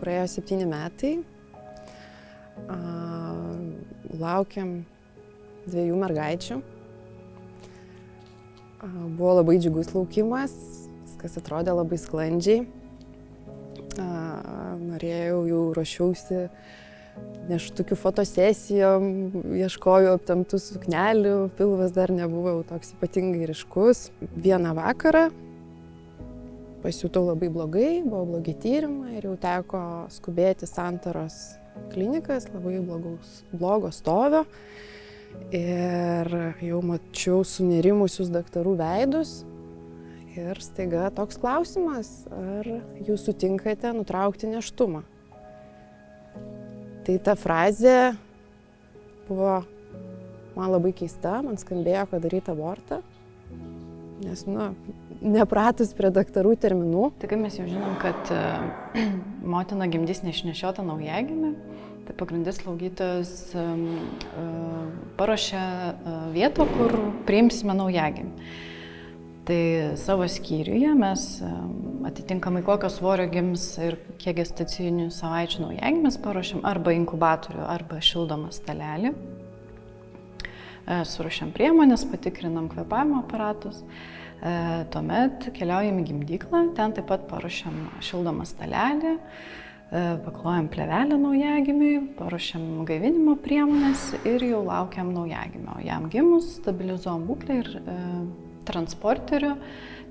praėjo 7 metai. Laukiam 2 mergaičių. Buvo labai džiugus laukimas, viskas atrodė labai sklandžiai. Norėjau, jau ruošiausi neštukių fotosesijom, ieškojau aptemptų suknelių, pilvas dar nebuvo toks ypatingai ryškus. Vieną vakarą pasijutau labai blogai, buvo blogi tyrimai ir jau teko skubėti į Santaros klinikas, labai blogo stovio. Ir jau mačiau sunerimusius daktarų veidus ir staiga toks klausimas, ar jūs sutinkate nutraukti nėštumą. Tai ta frazė buvo man labai keista, man skambėjo, kad daryti abortą, nes, nepratus prie daktarų terminų. Tai kai mes jau žinom, kad motina gimdys neišnešiotą naujagimį, tai pagrindinis slaugytojas paruošia vietą, kur priimsime naujagimį. Tai savo skyriuje mes atitinkamai kokio svorio gims ir kiek gestacinių savaičių naujagimis paruošiam arba inkubatorių, arba šildomą stalelį. Suruošiam priemonės, patikrinam kvėpavimo aparatus. Tuomet keliaujam į gimdyklą, ten taip pat paruošiam šildomą stalelį, paklojam plėvelę naujagimiui, paruošiam gaivinimo priemonės ir jau laukiam naujagimio. Jam gimus stabilizuojam būklę ir transporteriu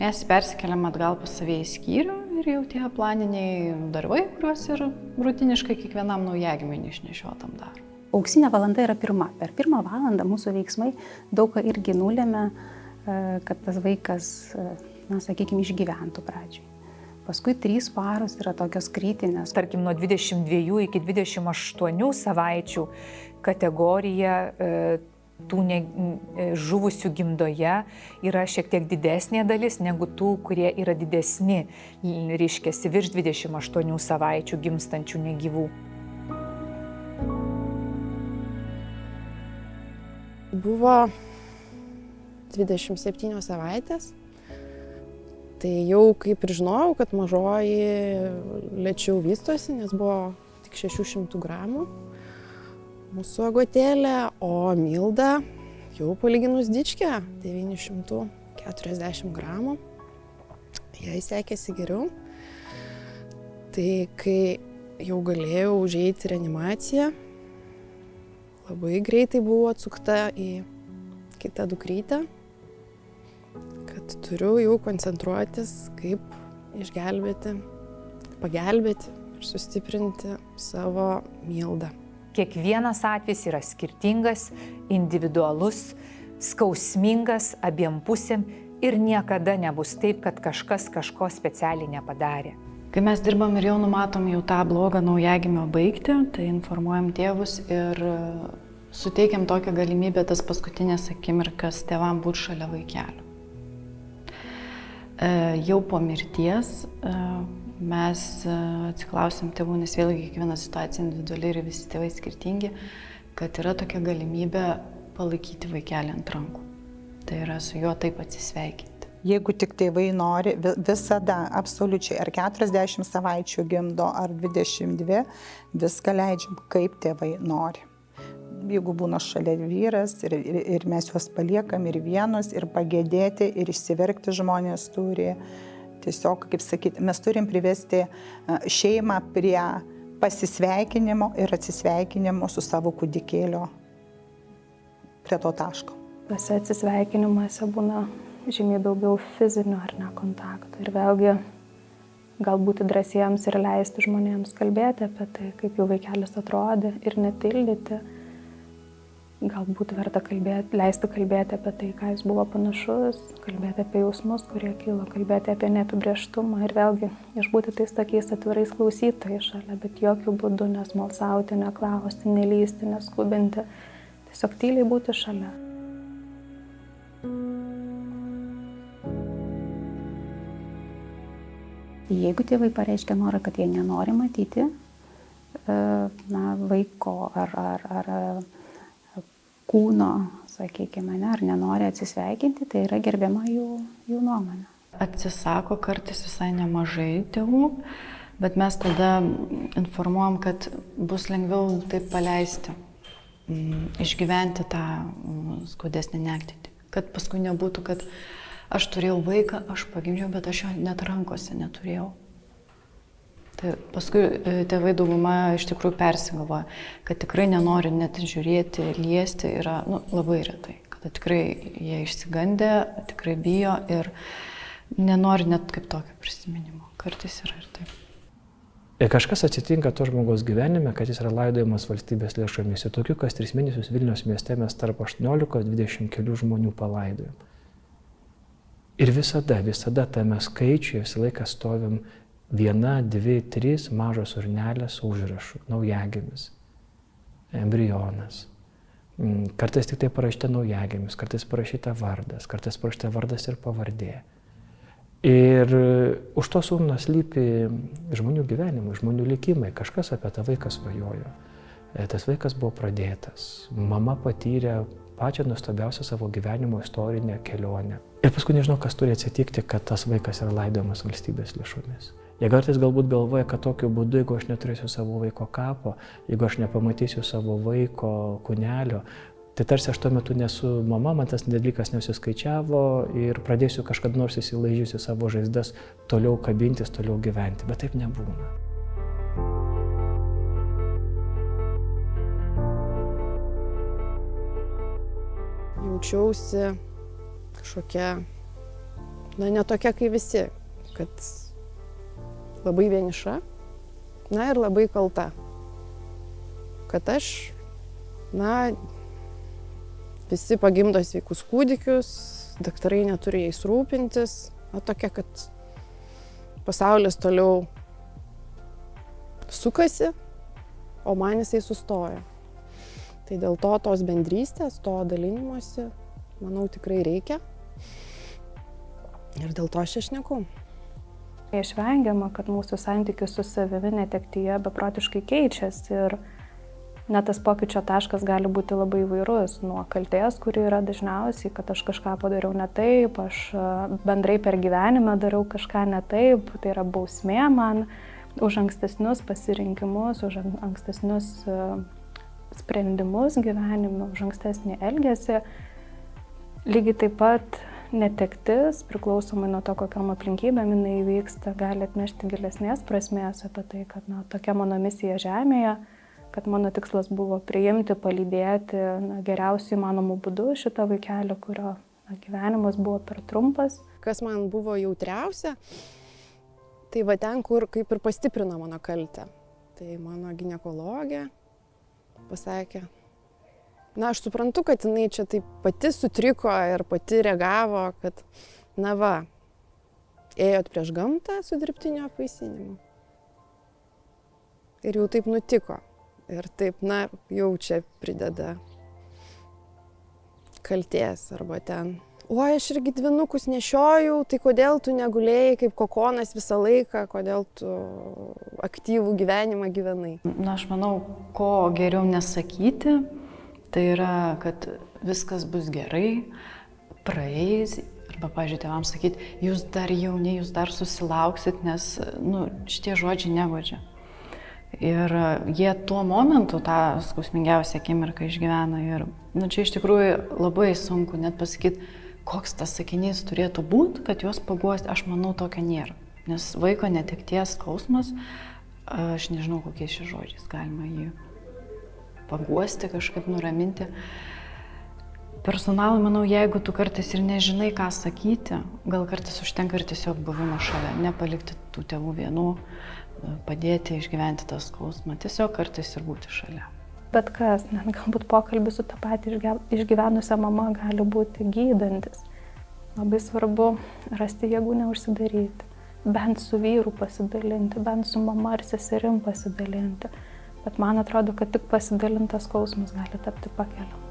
mes persikeliam atgal pas save į skyrių ir jau tie planiniai darbai, kuriuos ir rutiniškai kiekvienam naujagimiui neišnešiotam daro. Auksinė valanda yra pirma. Per 1 valandą mūsų veiksmai daug ką irgi nulėmė, kad tas vaikas, sakykime, išgyventų pradžioj. Paskui 3 paros yra tokios kritinės. Tarkim, nuo 22 iki 28 savaičių kategorija tų žuvusių gimdoje yra šiek tiek didesnė dalis negu tų, kurie yra didesni, reiškiasi virš 28 savaičių gimstančių negyvų. Buvo 27 savaitės. Tai jau kaip ir žinojau, kad mažoji lėčiau vystosi, nes buvo tik 600 gramų mūsų agotėlė, o Milda jau palyginus dičkę 940 gramų. Jai sekėsi geriau. Tai kai jau galėjau užeiti reanimaciją, labai greitai buvo atsukta į kitą dukrytę, kad turiu jau koncentruotis, kaip išgelbėti, pagelbėti ir sustiprinti savo Mildą. Kiekvienas atvejis yra skirtingas, individualus, skausmingas abiem pusėm ir niekada nebus taip, kad kažkas kažko specialiai nepadarė. Kai mes dirbam ir jau numatom jau tą blogą naujagimio baigtį, tai informuojam tėvus ir suteikiam tokią galimybę tas paskutinės akimirkas tėvam būti šalia vaikelio. Jau po mirties mes atsiklausim tėvų, nes vėlgi kiekviena situacija individualiai ir visi tėvai skirtingi, kad yra tokia galimybė palaikyti vaikelį ant rankų. Tai yra su juo taip atsisveikinti. Jeigu tik tėvai nori, visada, absoliučiai, ar 40 savaičių gimdo, ar 22, viską leidžiam, kaip tėvai nori. Jeigu būna šalia vyras ir mes juos paliekam ir vienus, ir pagėdėti, ir išsiverkti žmonės turi. Tiesiog, kaip sakyti, mes turim privesti šeimą prie pasisveikinimo ir atsisveikinimo su savo kūdikėlio prie to taško. Tuose atsisveikinimuose būna žymiai daugiau fizinio ar ne kontakto. Ir vėlgi galbūt drąsiems ir leisti žmonėms kalbėti apie tai, kaip jų vaikelis atrodė ir netildyti. Galbūt verta leisti kalbėti apie tai, ką jis buvo panašus, kalbėti apie jausmus, kurie kilo, kalbėti apie neapibrėžtumą ir vėlgi išbūti tais tokiais atvirais klausytojais šalia, bet jokių būdų nesmalsauti, neklausti, nelysti, neskubinti, tiesiog tyliai būti šalia. Jeigu tėvai pareiškia norą, kad jie nenori matyti vaiko ar kūno, sakykime, ar nenori atsisveikinti, tai yra gerbiama jų nuomonė. Atsisako kartais visai nemažai tėvų, Bet mes tada informuojam, kad bus lengviau taip paleisti, išgyventi tą skaudesnį netektį. Kad paskui nebūtų, kad aš turėjau vaiką, aš pagimdžiau, bet aš jo net rankose neturėjau. Tai paskui tėvai dauguma iš tikrųjų persigalvoja, kad tikrai nenori net žiūrėti, liesti, yra labai retai. Kad tikrai jie išsigandė, tikrai bijo ir nenori net kaip tokio prisiminimo. Kartais yra ir taip. Ir kažkas atsitinka to žmogaus gyvenime, kad jis yra laidojamas valstybės lėšomis. Ir tokių kas 3 mėnesius Vilniaus mieste mes tarp 18-20 kelių žmonių palaidojam. Ir visada tame skaičiuje visą laiką stovim 1, 2, 3 mažos urnelės su užrašu, naujagimis, embrionas. Kartais tik tai parašyta naujagimis, kartais parašyta vardas, kartais parašyta vardas ir pavardė. Ir už to sumno slypi žmonių gyvenimai, žmonių likimai. Kažkas apie tą vaiką svajojo. Tas vaikas buvo pradėtas. Mama patyrė pačią nuostabiausią savo gyvenimo istorinę kelionę. Ir paskui nežinau, kas turi atsitikti, kad tas vaikas yra laidojamas valstybės lėšomis. Jie kartais galbūt galvoja, kad tokiu būdu, jeigu aš neturėsiu savo vaiko kapo, jeigu aš nepamatysiu savo vaiko kūnelio, tai tarsi aš tuo metu nesu mama, man tas dalykas nesuskaičiavo ir pradėsiu kažkada nors įsilaižiusi savo žaizdas toliau kabintis, toliau gyventi. Bet taip nebūna. Jaučiausi kažkokia, ne tokia kaip visi, kad labai vieniša, ir labai kalta. Kad aš, visi pagimdo sveikus kūdikius, daktarai neturi jais rūpintis, tokia, kad pasaulis toliau sukasi, o man jisai sustoja. Tai dėl to tos bendrystės, to dalinimosi, manau, tikrai reikia. Ir dėl to aš šneku. Neišvengiama, kad mūsų santykis su savimi netektyje beprotiškai keičiasi ir net tas pokyčio taškas gali būti labai įvairus. Nuo kaltės, kuri yra dažniausiai, kad aš kažką padariau ne taip, aš bendrai per gyvenimą dariau kažką ne taip, tai yra bausmė man už ankstesnius pasirinkimus, už ankstesnius sprendimus gyvenime, už ankstesnį elgesį. Lygiai taip pat netektis, priklausomai nuo to, kokiam aplinkybėm jinai vyksta, gali atnešti gilesnės prasmės apie tai, kad tokia mano misija žemėje, kad mano tikslas buvo priimti, palydėti geriausiai įmanomų būdų šitą vaikelį, kurio gyvenimas buvo per trumpas. Kas man buvo jautriausia, tai va ten, kur kaip ir pastiprino mano kaltę. Tai mano ginekologė pasakė, aš suprantu, kad jinai čia taip pati sutriko ir pati reagavo, kad ėjot prieš gamtą su dirbtiniu apvaisinimu. Ir jau taip nutiko. Ir taip, jau čia prideda kaltės arba ten. Oi, aš irgi dvynukus nešiojau, tai kodėl tu negulėjai kaip kokonas visą laiką, kodėl tu aktyvų gyvenimą gyvenai? Aš manau, ko geriau nesakyti, tai yra, kad viskas bus gerai, praeis, arba, pavyzdžiui, tėvams sakyti, jūs dar jauni, jūs dar susilauksit, nes, šitie žodžiai neguodžia. Ir jie tuo momentu tą skausmingiausią akimirką išgyvena ir, čia iš tikrųjų labai sunku net pasakyti, koks tas sakinys turėtų būti, kad juos paguosti, aš manau, tokio nėra. Nes vaiko netekties skausmas, aš nežinau, kokiais šiais žodžiais galima jį paguosti, kažkaip nuraminti. Personalui, manau, jeigu tu kartais ir nežinai, ką sakyti, gal kartais užtenka ir tiesiog buvimo šalia, nepalikti tų tėvų vienų, padėti išgyventi tą skausmą, tiesiog kartais ir būti šalia. Bet kas, net galbūt pokalbis su tą patį išgyvenusią mamą gali būti gydantis. Labai svarbu rasti jėgų neužsidaryti, bent su vyru pasidalinti, bent su mama ar seserim pasidalinti. Bet man atrodo, kad tik pasidalintas skausmas gali tapti pakeliamu.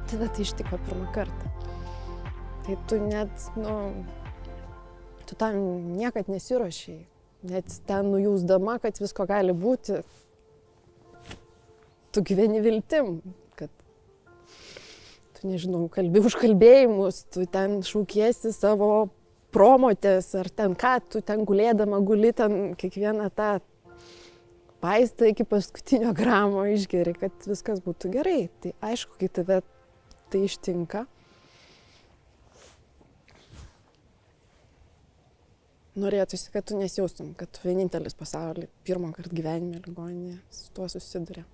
Tada tai ištiko pirmą kartą. Tai tu net, tu tam niekad nesiruošiai. net ten nujausdama, kad visko gali būti, tu gyveni viltim, kad tu, nežinau, kalbi užkalbėjimus, tu ten šaukiesi savo promotės, ar ten ką, tu ten gulėdama guli ten kiekvieną tą vaistą iki paskutinio gramo išgeri, kad viskas būtų gerai. Tai aišku, kai tave tai ištinka, norėtųsi, kad tu nesijaustum, kad tu vienintelis pasaulyje pirmą kartą gyvenime ligoninėje su tuo susiduria.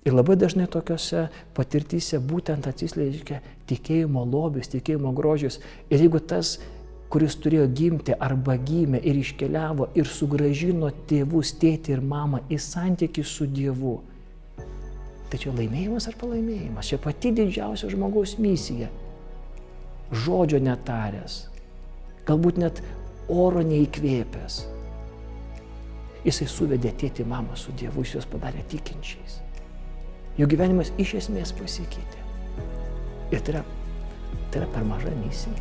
Ir labai dažnai tokiuose patirtyse būtent atsiskleidžia tikėjimo lobis, tikėjimo grožis. Ir jeigu tas, kuris turėjo gimti arba gimė ir iškeliavo ir sugrąžino tėvus, tėtį ir mamą į santykį su Dievu, tai čia laimėjimas ar pralaimėjimas? Čia pati didžiausia žmogaus misija. Žodžio netaręs, galbūt net oro neįkvėpęs. Jisai suvedė tėtį mamą su Dievu, jis juos padarė tikinčiais. Jo gyvenimas iš esmės pasikeitė. Ir tai yra per maža misija.